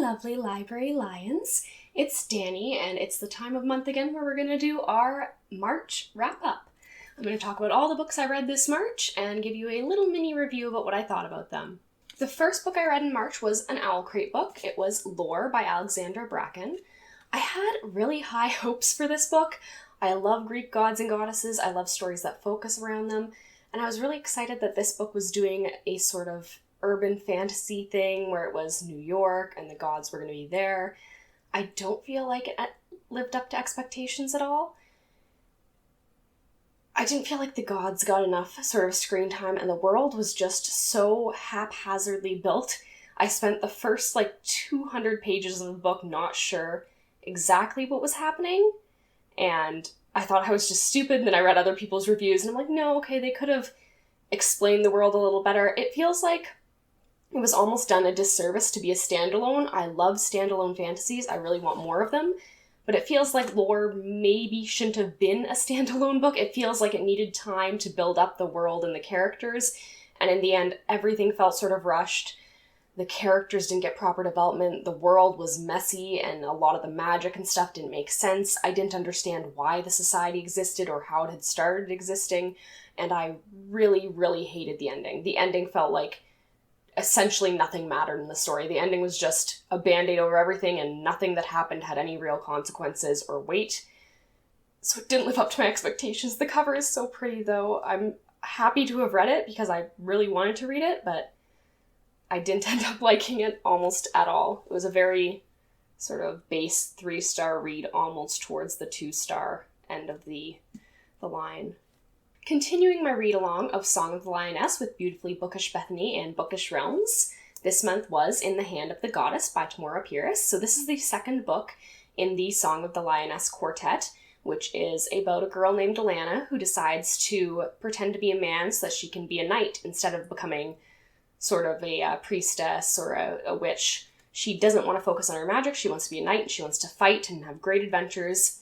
lovely library lions. It's Danny, and it's the time of month again where we're going to do our March wrap-up. I'm going to talk about all the books I read this March and give you a little mini review about what I thought about them. The first book I read in March was an Owl Crate book. It was Lore by Alexandra Bracken. I had really high hopes for this book. I love Greek gods and goddesses. I love stories that focus around them. And I was really excited that this book was doing a sort of urban fantasy thing where it was New York and the gods were going to be there. I don't feel like it lived up to expectations at all. I didn't feel like the gods got enough sort of screen time, and the world was just so haphazardly built. I spent the first 200 pages of the book not sure exactly what was happening, and I thought I was just stupid, and then I read other people's reviews, and I'm like, no, okay, they could have explained the world a little better. It feels like it was almost done a disservice to be a standalone. I love standalone fantasies. I really want more of them. But it feels like Lore maybe shouldn't have been a standalone book. It feels like it needed time to build up the world and the characters. And in the end, everything felt sort of rushed. The characters didn't get proper development. The world was messy, and a lot of the magic and stuff didn't make sense. I didn't understand why the society existed or how it had started existing. And I really, really hated the ending. The ending felt like essentially nothing mattered in the story. The ending was just a band-aid over everything, and nothing that happened had any real consequences or weight. So it didn't live up to my expectations. The cover is so pretty, though. I'm happy to have read it because I really wanted to read it, but I didn't end up liking it almost at all. It was a very sort of base 3-star read, almost towards the 2-star end of the line. Continuing my read-along of Song of the Lioness with Beautifully Bookish Bethany and Bookish Realms, this month was In the Hand of the Goddess by Tamora Pierce. So this is the second book in the Song of the Lioness quartet, which is about a girl named Alana who decides to pretend to be a man so that she can be a knight instead of becoming sort of a priestess or a witch. She doesn't want to focus on her magic. She wants to be a knight, and she wants to fight and have great adventures.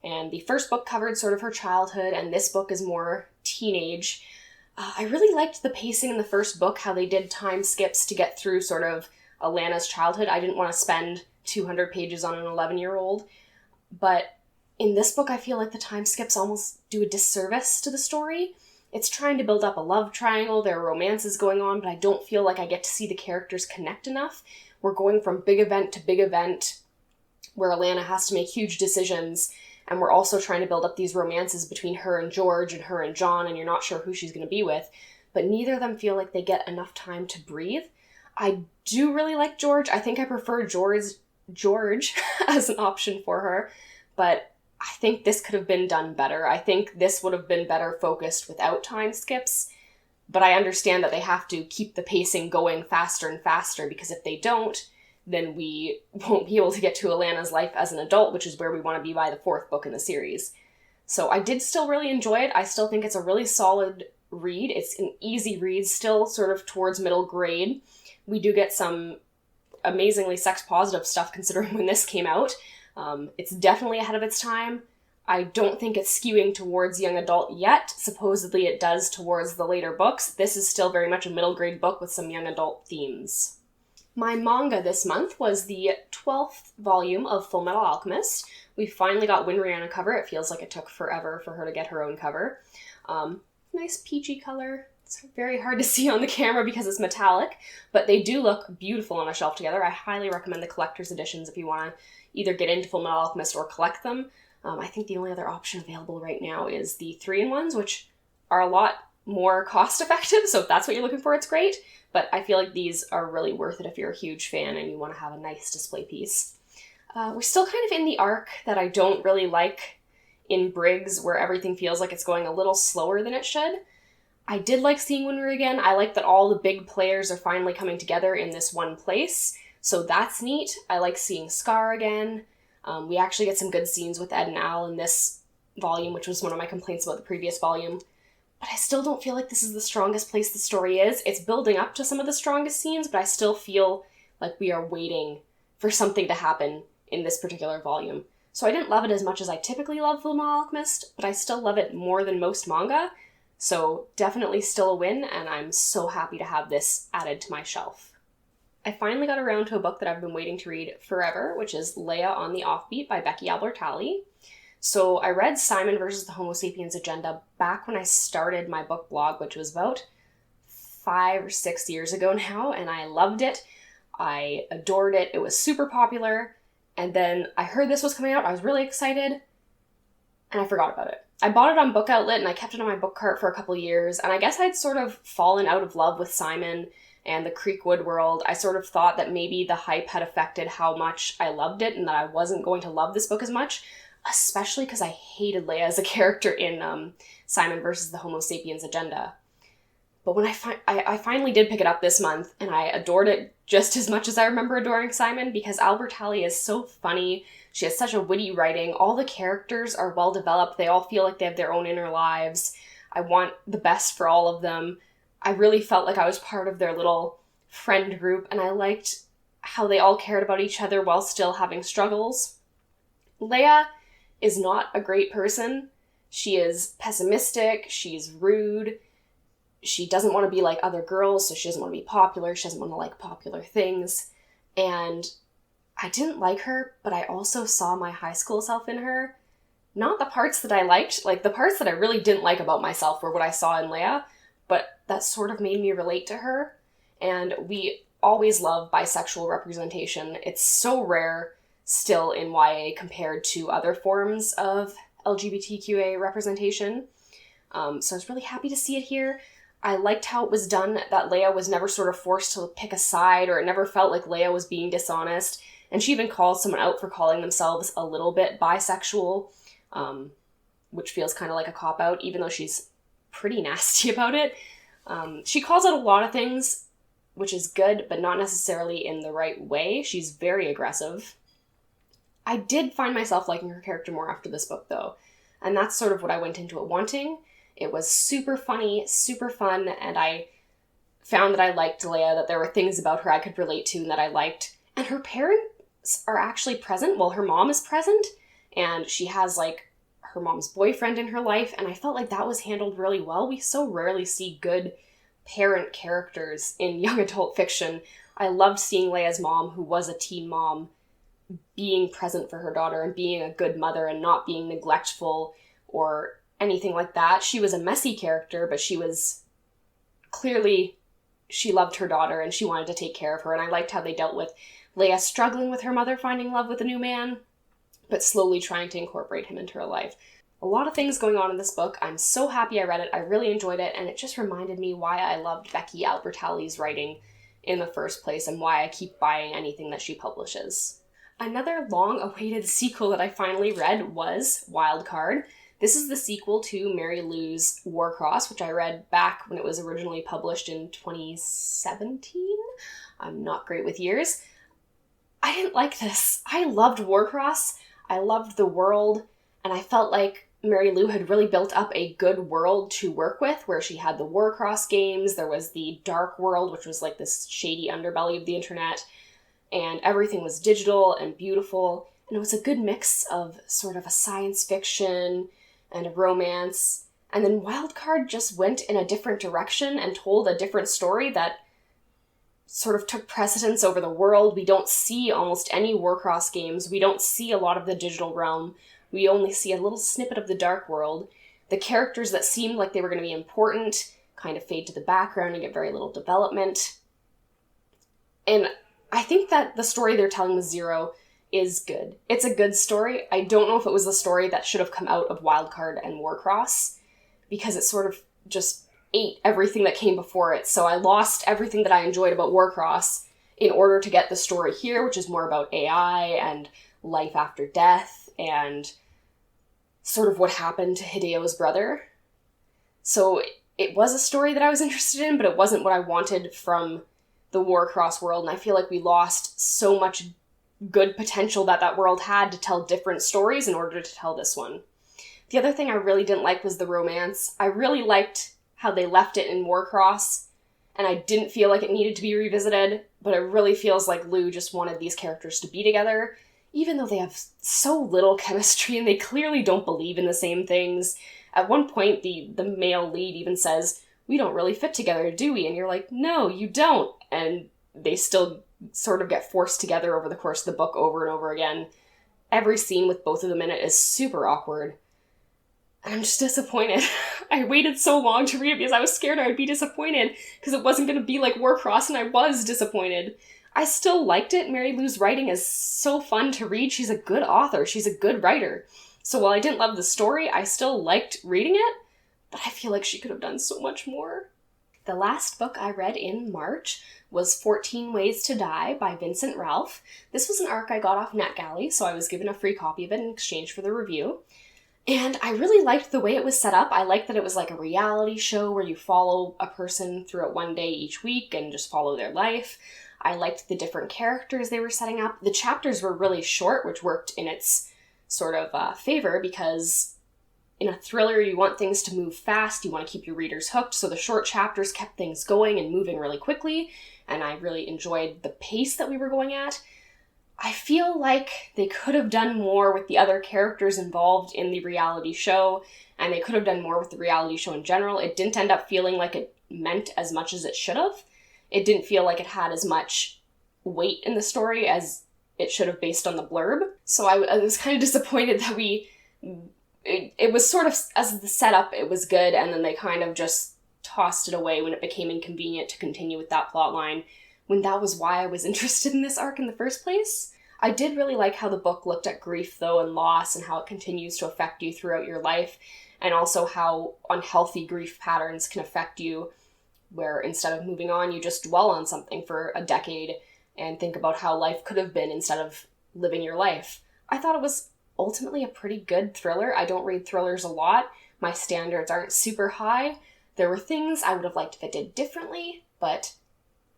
And the first book covered sort of her childhood, and this book is more teenage. I really liked the pacing in the first book, how they did time skips to get through sort of Alana's childhood. I didn't want to spend 200 pages on an 11-year-old, but in this book I feel like the time skips almost do a disservice to the story. It's trying to build up a love triangle, there are romances going on, but I don't feel like I get to see the characters connect enough. We're going from big event to big event, where Alana has to make huge decisions, and we're also trying to build up these romances between her and George and her and John, and you're not sure who she's going to be with. But neither of them feel like they get enough time to breathe. I do really like George. I think I prefer George as an option for her. But I think this could have been done better. I think this would have been better focused without time skips. But I understand that they have to keep the pacing going faster and faster, because if they don't, then we won't be able to get to Alana's life as an adult, which is where we want to be by the 4th book in the series. So I did still really enjoy it. I still think it's a really solid read. It's an easy read, still sort of towards middle grade. We do get some amazingly sex-positive stuff considering when this came out. It's definitely ahead of its time. I don't think it's skewing towards young adult yet. Supposedly it does towards the later books. This is still very much a middle grade book with some young adult themes. My manga this month was the 12th volume of Fullmetal Alchemist. We finally got Winry on a cover. It feels like it took forever for her to get her own cover. Nice peachy color. It's very hard to see on the camera because it's metallic, but they do look beautiful on a shelf together. I highly recommend the collector's editions if you want to either get into Fullmetal Alchemist or collect them. I think the only other option available right now is the 3-in-1s, which are a lot more cost-effective, so if that's what you're looking for, it's great. But I feel like these are really worth it if you're a huge fan and you want to have a nice display piece. We're still kind of in the arc that I don't really like in Briggs, where everything feels like it's going a little slower than it should. I did like seeing Winry again. I like that all the big players are finally coming together in this one place, so that's neat. I like seeing Scar again. We actually get some good scenes with Ed and Al in this volume, which was one of my complaints about the previous volume. But I still don't feel like this is the strongest place the story is. It's building up to some of the strongest scenes, but I still feel like we are waiting for something to happen in this particular volume. So I didn't love it as much as I typically love Fullmetal Alchemist, but I still love it more than most manga. So definitely still a win, and I'm so happy to have this added to my shelf. I finally got around to a book that I've been waiting to read forever, which is Leah on the Offbeat by Becky Albertalli. So I read Simon versus the Homo sapiens agenda back when I started my book blog, which was about 5 or 6 years ago now, and I loved it. I adored it. It was super popular. And then I heard this was coming out. I was really excited, and I forgot about it. I bought it on Book Outlet, and I kept it on my book cart for a couple years, and I guess I'd sort of fallen out of love with Simon and the Creekwood world. I sort of thought that maybe the hype had affected how much I loved it, and that I wasn't going to love this book as much, especially because I hated Leah as a character in Simon versus the Homo sapiens agenda. But when I finally did pick it up this month, and I adored it just as much as I remember adoring Simon, because Albertalli is so funny. She has such a witty writing. All the characters are well developed. They all feel like they have their own inner lives. I want the best for all of them. I really felt like I was part of their little friend group, and I liked how they all cared about each other while still having struggles. Leah is not a great person. She is pessimistic. She's rude. She doesn't want to be like other girls, so she doesn't want to be popular. She doesn't want to like popular things. And I didn't like her, but I also saw my high school self in her. Not the parts that I liked, like the parts that I really didn't like about myself were what I saw in Leah, but that sort of made me relate to her. And we always love bisexual representation. It's so rare still in YA compared to other forms of LGBTQA representation. So I was really happy to see it here. I liked how it was done, that Leah was never sort of forced to pick a side, or it never felt like Leah was being dishonest. And she even calls someone out for calling themselves a little bit bisexual, which feels kind of like a cop-out, even though she's pretty nasty about it. She calls out a lot of things, which is good, but not necessarily in the right way. She's very aggressive. I did find myself liking her character more after this book, though, and that's sort of what I went into it wanting. It was super funny, super fun, and I found that I liked Leah, that there were things about her I could relate to and that I liked. And her parents are actually present. Well, her mom is present, and she has, like, her mom's boyfriend in her life, and I felt like that was handled really well. We so rarely see good parent characters in young adult fiction. I loved seeing Leah's mom, who was a teen mom, being present for her daughter and being a good mother and not being neglectful or anything like that. She was a messy character, but she was clearly, she loved her daughter and she wanted to take care of her, and I liked how they dealt with Leah struggling with her mother finding love with a new man, but slowly trying to incorporate him into her life. A lot of things going on in this book. I'm so happy I read it. I really enjoyed it, and it just reminded me why I loved Becky Albertalli's writing in the first place and why I keep buying anything that she publishes. Another long-awaited sequel that I finally read was Wildcard. This is the sequel to Mary Lou's Warcross, which I read back when it was originally published in 2017. I'm not great with years. I didn't like this. I loved Warcross. I loved the world, and I felt like Mary Lou had really built up a good world to work with, where she had the Warcross games, there was the dark world, which was like this shady underbelly of the internet, and everything was digital and beautiful, and it was a good mix of sort of a science fiction and a romance. And then Wildcard just went in a different direction and told a different story that sort of took precedence over the world. We don't see almost any Warcross games. We don't see a lot of the digital realm. We only see a little snippet of the dark world. The characters that seemed like they were going to be important kind of fade to the background and get very little development. And I think that the story they're telling with Zero is good. It's a good story. I don't know if it was the story that should have come out of Wildcard and Warcross, because it sort of just ate everything that came before it. So I lost everything that I enjoyed about Warcross in order to get the story here, which is more about AI and life after death and sort of what happened to Hideo's brother. So it was a story that I was interested in, but it wasn't what I wanted from the Warcross world, and I feel like we lost so much good potential that world had to tell different stories in order to tell this one. The other thing I really didn't like was the romance. I really liked how they left it in Warcross, and I didn't feel like it needed to be revisited, but it really feels like Lou just wanted these characters to be together, even though they have so little chemistry and they clearly don't believe in the same things. At one point, the male lead even says, "We don't really fit together, do we?" And you're like, "No, you don't." And they still sort of get forced together over the course of the book over and over again. Every scene with both of them in it is super awkward. And I'm just disappointed. I waited so long to read it because I was scared I would be disappointed because it wasn't going to be like Warcross, and I was disappointed. I still liked it. Mary Lou's writing is so fun to read. She's a good author. She's a good writer. So while I didn't love the story, I still liked reading it, but I feel like she could have done so much more. The last book I read in March was 14 Ways to Die by Vincent Ralph. This was an ARC I got off NetGalley, so I was given a free copy of it in exchange for the review. And I really liked the way it was set up. I liked that it was like a reality show where you follow a person throughout one day each week and just follow their life. I liked the different characters they were setting up. The chapters were really short, which worked in its sort of favor, because in a thriller you want things to move fast, you want to keep your readers hooked, so the short chapters kept things going and moving really quickly, and I really enjoyed the pace that we were going at. I feel like they could have done more with the other characters involved in the reality show, and they could have done more with the reality show in general. It didn't end up feeling like it meant as much as it should have. It didn't feel like it had as much weight in the story as it should have based on the blurb. So I was kind of disappointed that it was sort of, as the setup, it was good, and then they kind of just tossed it away when it became inconvenient to continue with that plot line, when that was why I was interested in this arc in the first place. I did really like how the book looked at grief, though, and loss, and how it continues to affect you throughout your life, and also how unhealthy grief patterns can affect you, where instead of moving on, you just dwell on something for a decade and think about how life could have been instead of living your life. I thought it was ultimately a pretty good thriller. I don't read thrillers a lot. My standards aren't super high. There were things I would have liked if it did differently, but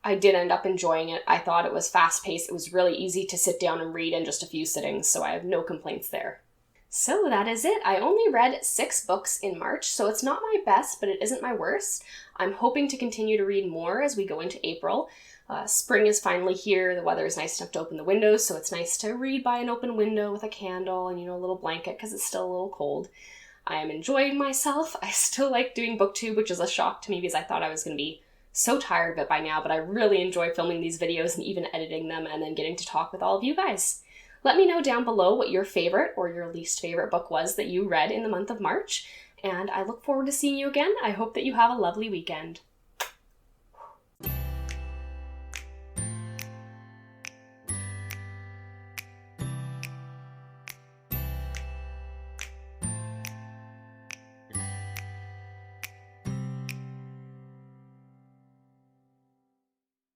I did end up enjoying it. I thought it was fast-paced. It was really easy to sit down and read in just a few sittings, so I have no complaints there. So that is it. I only read 6 books in March, so it's not my best, but it isn't my worst. I'm hoping to continue to read more as we go into April. Spring is finally here. The weather is nice enough to open the windows, so it's nice to read by an open window with a candle and, a little blanket because it's still a little cold. I am enjoying myself. I still like doing Booktube, which is a shock to me because I thought I was going to be so tired of it by now, but I really enjoy filming these videos and even editing them and then getting to talk with all of you guys. Let me know down below what your favorite or your least favorite book was that you read in the month of March, and I look forward to seeing you again. I hope that you have a lovely weekend.